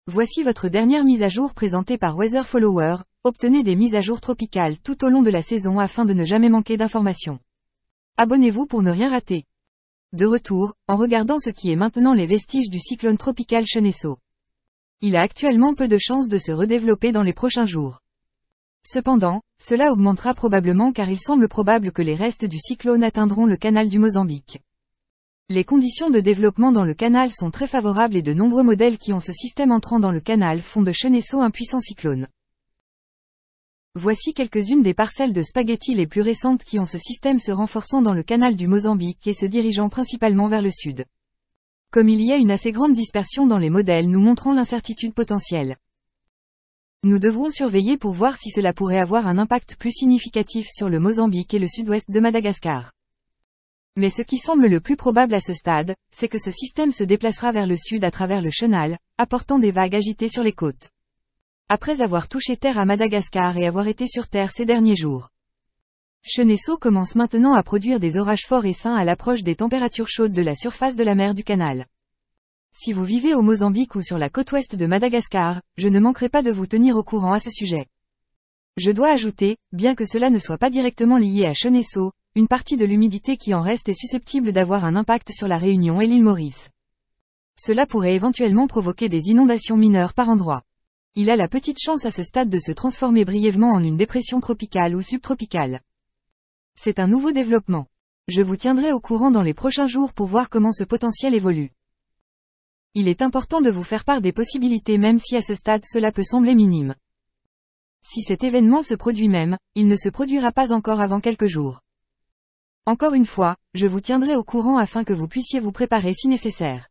Voici votre dernière mise à jour présentée par Weather Follower. Obtenez des mises à jour tropicales tout au long de la saison afin de ne jamais manquer d'informations. Abonnez-vous pour ne rien rater. De retour, en regardant ce qui est maintenant les vestiges du cyclone tropical Cheneso. Il a actuellement peu de chances de se redévelopper dans les prochains jours. Cependant, cela augmentera probablement car il semble probable que les restes du cyclone atteindront le canal du Mozambique. Les conditions de développement dans le canal sont très favorables et de nombreux modèles qui ont ce système entrant dans le canal font de Cheneso un puissant cyclone. Voici quelques-unes des parcelles de spaghettis les plus récentes qui ont ce système se renforçant dans le canal du Mozambique et se dirigeant principalement vers le sud. Comme il y a une assez grande dispersion dans les modèles nous montrant l'incertitude potentielle. Nous devrons surveiller pour voir si cela pourrait avoir un impact plus significatif sur le Mozambique et le sud-ouest de Madagascar. Mais ce qui semble le plus probable à ce stade, c'est que ce système se déplacera vers le sud à travers le chenal, apportant des vagues agitées sur les côtes. Après avoir touché terre à Madagascar et avoir été sur terre ces derniers jours. Cheneso commence maintenant à produire des orages forts et sains à l'approche des températures chaudes de la surface de la mer du canal. Si vous vivez au Mozambique ou sur la côte ouest de Madagascar, je ne manquerai pas de vous tenir au courant à ce sujet. Je dois ajouter, bien que cela ne soit pas directement lié à Cheneso, une partie de l'humidité qui en reste est susceptible d'avoir un impact sur la Réunion et l'île Maurice. Cela pourrait éventuellement provoquer des inondations mineures par endroits. Il a la petite chance à ce stade de se transformer brièvement en une dépression tropicale ou subtropicale. C'est un nouveau développement. Je vous tiendrai au courant dans les prochains jours pour voir comment ce potentiel évolue. Il est important de vous faire part des possibilités même si à ce stade cela peut sembler minime. Si cet événement se produit même, il ne se produira pas encore avant quelques jours. Encore une fois, je vous tiendrai au courant afin que vous puissiez vous préparer si nécessaire.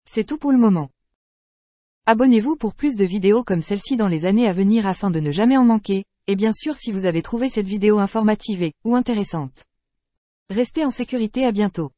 C'est tout pour le moment. Abonnez-vous pour plus de vidéos comme celle-ci dans les années à venir afin de ne jamais en manquer, et bien sûr si vous avez trouvé cette vidéo informative ou intéressante. Restez en sécurité, à bientôt.